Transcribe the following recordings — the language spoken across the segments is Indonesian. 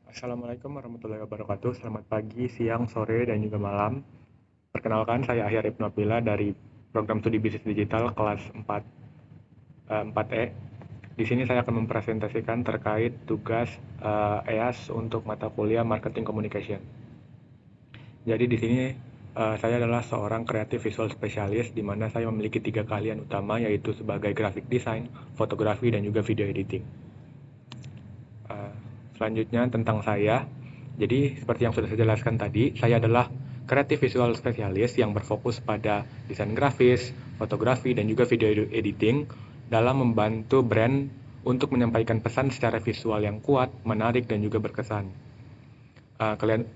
Assalamualaikum warahmatullahi wabarakatuh. Selamat pagi, siang, sore, dan juga malam. Perkenalkan, saya Ahyar Ibnu Abdillah dari Program Studi Bisnis Digital kelas 4E. Di sini saya akan mempresentasikan terkait tugas EAS untuk mata kuliah Marketing Communication. Jadi di sini saya adalah seorang kreatif visual spesialis di mana saya memiliki 3 keahlian utama yaitu sebagai graphic design, fotografi, dan juga video editing. Eh, Selanjutnya tentang saya. Jadi seperti yang sudah saya jelaskan tadi, saya adalah kreatif visual spesialis yang berfokus pada desain grafis, fotografi, dan juga video editing dalam membantu brand untuk menyampaikan pesan secara visual yang kuat, menarik, dan juga berkesan.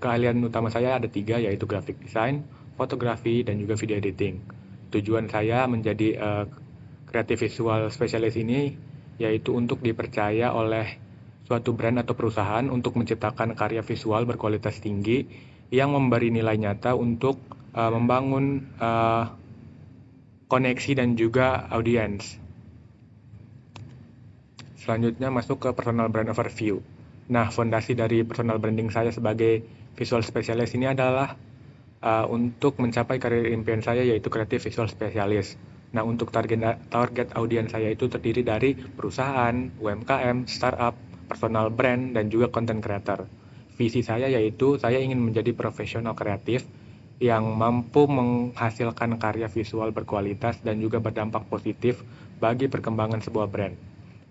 Keahlian utama saya ada 3, yaitu graphic design, fotografi, dan juga video editing. Tujuan saya menjadi kreatif visual spesialis ini yaitu untuk dipercaya oleh suatu brand atau perusahaan untuk menciptakan karya visual berkualitas tinggi yang memberi nilai nyata untuk membangun koneksi dan juga audiens. Selanjutnya masuk ke personal brand overview. Nah, fondasi dari personal branding saya sebagai visual specialist ini adalah untuk mencapai karir impian saya yaitu kreatif visual specialist. Nah, untuk target audiens saya itu terdiri dari perusahaan, UMKM, startup, personal brand, dan juga content creator. Visi saya yaitu saya ingin menjadi profesional kreatif yang mampu menghasilkan karya visual berkualitas dan juga berdampak positif bagi perkembangan sebuah brand.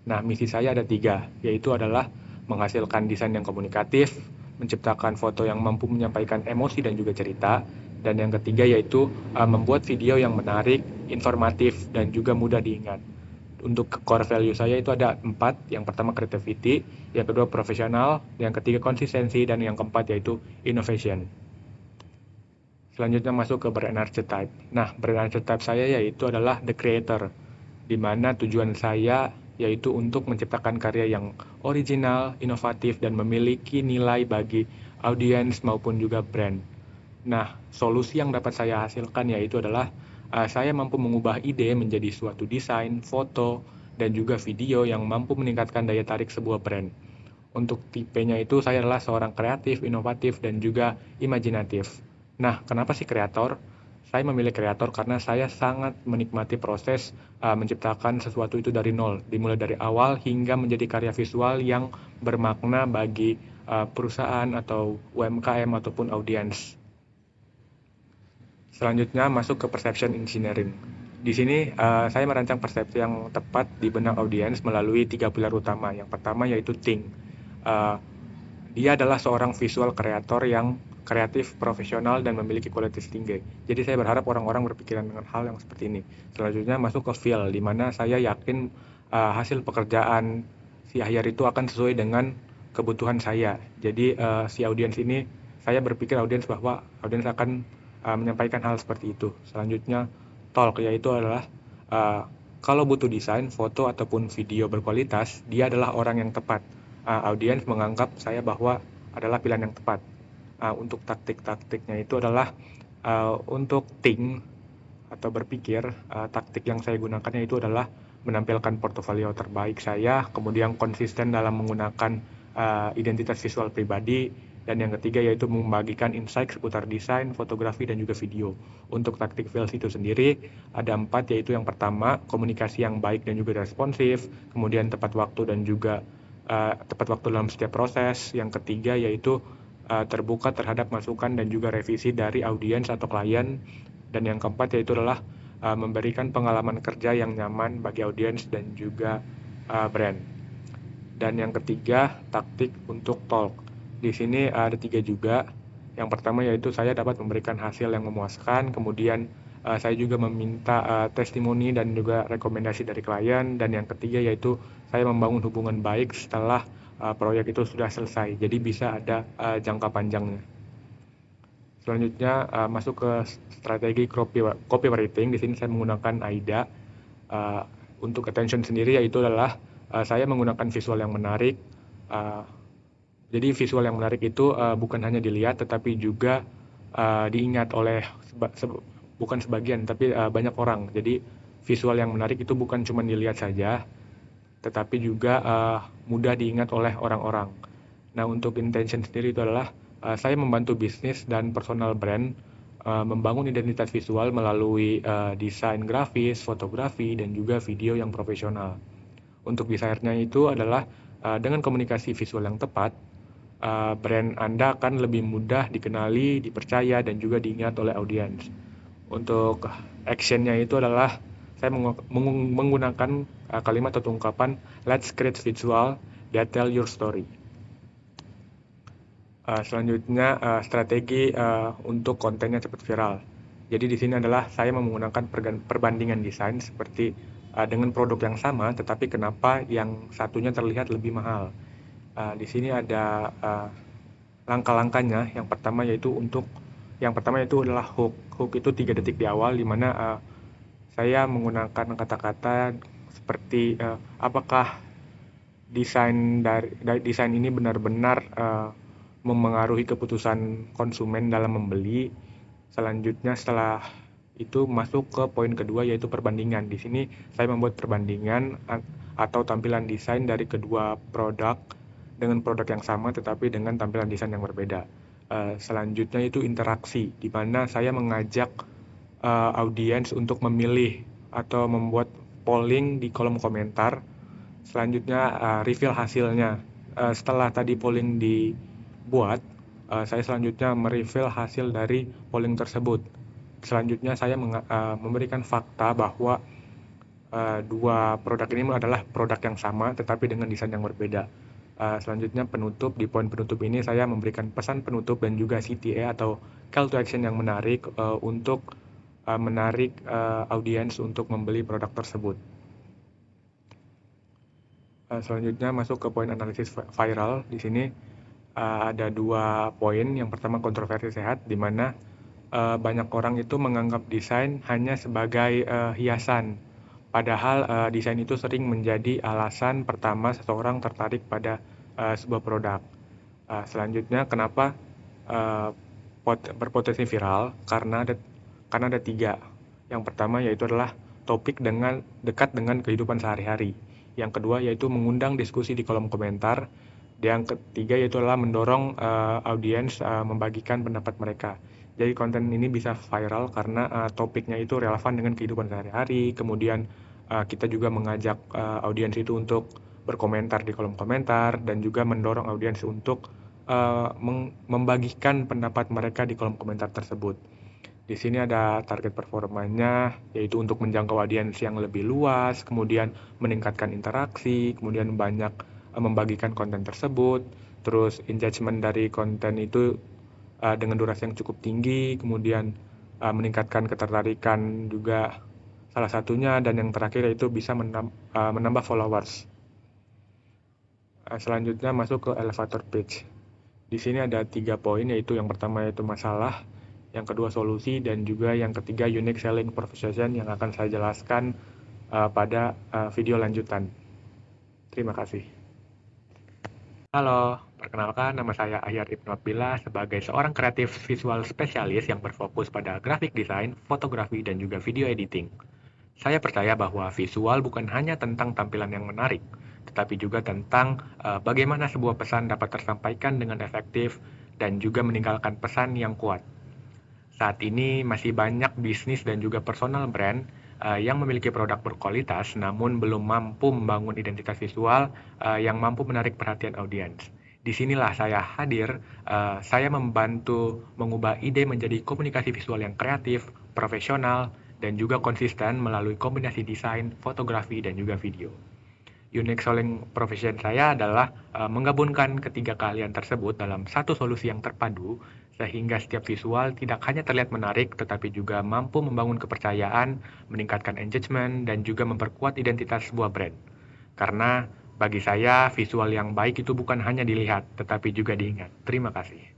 Nah, misi saya ada 3, yaitu adalah menghasilkan desain yang komunikatif, menciptakan foto yang mampu menyampaikan emosi dan juga cerita, dan yang ketiga yaitu membuat video yang menarik, informatif, dan juga mudah diingat. Untuk core value saya itu ada 4, yang pertama creativity, yang kedua profesional, yang ketiga konsistensi, dan yang keempat yaitu innovation. Selanjutnya masuk ke brand archetype. Nah, brand archetype saya yaitu adalah the creator, di mana tujuan saya yaitu untuk menciptakan karya yang original, inovatif, dan memiliki nilai bagi audiens maupun juga brand. Nah, solusi yang dapat saya hasilkan yaitu adalah saya mampu mengubah ide menjadi suatu desain, foto, dan juga video yang mampu meningkatkan daya tarik sebuah brand. Untuk tipenya itu saya adalah seorang kreatif, inovatif, dan juga imajinatif. Nah, kenapa sih kreator? Saya memilih kreator karena saya sangat menikmati proses menciptakan sesuatu itu dari nol, dimulai dari awal hingga menjadi karya visual yang bermakna bagi perusahaan atau UMKM ataupun audiens. Selanjutnya masuk ke perception engineering. Di sini saya merancang persepsi yang tepat di benak audiens melalui 3 pilar utama. Yang pertama yaitu think. Uh, Dia adalah seorang visual kreator yang kreatif, profesional, dan memiliki kualitas tinggi. Jadi saya berharap orang-orang berpikiran dengan hal yang seperti ini. Selanjutnya masuk ke feel, di mana saya yakin hasil pekerjaan si Ahyar itu akan sesuai dengan kebutuhan saya. Jadi si audiens ini, saya berpikir bahwa audiens akan menyampaikan hal seperti itu. Selanjutnya talk, yaitu adalah uh, kalau butuh desain, foto, ataupun video berkualitas, dia adalah orang yang tepat. Audiens menganggap saya bahwa adalah pilihan yang tepat. Untuk taktik-taktiknya itu adalah untuk think atau berpikir, taktik yang saya gunakannya itu adalah menampilkan portofolio terbaik saya, kemudian konsisten dalam menggunakan identitas visual pribadi, dan yang ketiga yaitu membagikan insight seputar desain, fotografi, dan juga video. Untuk taktik sales itu sendiri ada 4, yaitu yang pertama komunikasi yang baik dan juga responsif, kemudian tepat waktu dan juga tepat waktu dalam setiap proses. Yang ketiga yaitu terbuka terhadap masukan dan juga revisi dari audiens atau klien. Dan yang keempat yaitu adalah memberikan pengalaman kerja yang nyaman bagi audiens dan juga brand. Dan yang ketiga, taktik untuk talk. Di sini ada 3 juga. Yang pertama yaitu saya dapat memberikan hasil yang memuaskan, kemudian saya juga meminta testimoni dan juga rekomendasi dari klien, dan yang ketiga yaitu saya membangun hubungan baik setelah proyek itu sudah selesai. Jadi bisa ada jangka panjangnya. Selanjutnya masuk ke strategi copywriting. Di sini saya menggunakan AIDA. Untuk attention sendiri yaitu adalah saya menggunakan visual yang menarik. Jadi visual yang menarik itu bukan hanya dilihat tetapi juga diingat oleh bukan sebagian tapi banyak orang. Jadi visual yang menarik itu bukan cuma dilihat saja tetapi juga mudah diingat oleh orang-orang. Nah, untuk intention sendiri itu adalah saya membantu bisnis dan personal brand membangun identitas visual melalui desain grafis, fotografi, dan juga video yang profesional. Untuk desainnya itu adalah dengan komunikasi visual yang tepat, brand Anda akan lebih mudah dikenali, dipercaya, dan juga diingat oleh audiens. Untuk actionnya itu adalah saya menggunakan kalimat atau ungkapan let's create visual that tell your story. Selanjutnya strategi untuk kontennya cepat viral. Jadi di sini adalah saya menggunakan perbandingan desain seperti dengan produk yang sama, tetapi kenapa yang satunya terlihat lebih mahal. Di sini ada langkah-langkahnya. Yang pertama yaitu adalah hook. Hook itu 3 detik di awal, di mana saya menggunakan kata-kata seperti apakah desain ini benar-benar memengaruhi keputusan konsumen dalam membeli. Selanjutnya setelah itu masuk ke poin kedua yaitu perbandingan. Di sini saya membuat perbandingan atau tampilan desain dari kedua produk dengan produk yang sama tetapi dengan tampilan desain yang berbeda. Selanjutnya itu interaksi, di mana saya mengajak audiens untuk memilih atau membuat polling di kolom komentar. Selanjutnya reveal hasilnya. Setelah tadi polling dibuat, saya selanjutnya mereveal hasil dari polling tersebut. Selanjutnya saya memberikan fakta bahwa dua produk ini adalah produk yang sama tetapi dengan desain yang berbeda. Selanjutnya penutup, di poin penutup ini saya memberikan pesan penutup dan juga CTA atau call to action yang menarik untuk menarik audiens untuk membeli produk tersebut. Selanjutnya masuk ke poin analisis viral. Di sini ada 2 poin. Yang pertama kontroversi sehat, di mana banyak orang itu menganggap desain hanya sebagai hiasan. Padahal desain itu sering menjadi alasan pertama seseorang tertarik pada sebuah produk. Selanjutnya kenapa berpotensi viral? Karena ada 3. Yang pertama yaitu adalah topik dekat dengan kehidupan sehari-hari. Yang kedua yaitu mengundang diskusi di kolom komentar. Yang ketiga yaitu adalah mendorong audiens membagikan pendapat mereka. Jadi konten ini bisa viral karena topiknya itu relevan dengan kehidupan sehari-hari. Kemudian kita juga mengajak audiens itu untuk berkomentar di kolom komentar dan juga mendorong audiens untuk membagikan pendapat mereka di kolom komentar tersebut. Di sini ada target performanya, yaitu untuk menjangkau audiens yang lebih luas, kemudian meningkatkan interaksi, kemudian banyak membagikan konten tersebut, terus engagement dari konten itu dengan durasi yang cukup tinggi, kemudian meningkatkan ketertarikan juga salah satunya, dan yang terakhir yaitu bisa menambah followers. Selanjutnya masuk ke elevator pitch. Di sini ada 3 poin, yaitu yang pertama yaitu masalah, yang kedua solusi, dan juga yang ketiga unique selling proposition yang akan saya jelaskan pada video lanjutan. Terima kasih. Halo, perkenalkan nama saya Ahyar Ibnu Abdillah sebagai seorang kreatif visual spesialis yang berfokus pada graphic design, fotografi, dan juga video editing. Saya percaya bahwa visual bukan hanya tentang tampilan yang menarik, tetapi juga tentang bagaimana sebuah pesan dapat tersampaikan dengan efektif dan juga meninggalkan pesan yang kuat. Saat ini masih banyak bisnis dan juga personal brand yang memiliki produk berkualitas namun belum mampu membangun identitas visual yang mampu menarik perhatian audiens. Disinilah saya hadir, saya membantu mengubah ide menjadi komunikasi visual yang kreatif, profesional, dan juga konsisten melalui kombinasi desain, fotografi, dan juga video. Unique selling proposition saya adalah menggabungkan ketiga keahlian tersebut dalam satu solusi yang terpadu, sehingga setiap visual tidak hanya terlihat menarik, tetapi juga mampu membangun kepercayaan, meningkatkan engagement, dan juga memperkuat identitas sebuah brand. Karena bagi saya, visual yang baik itu bukan hanya dilihat, tetapi juga diingat. Terima kasih.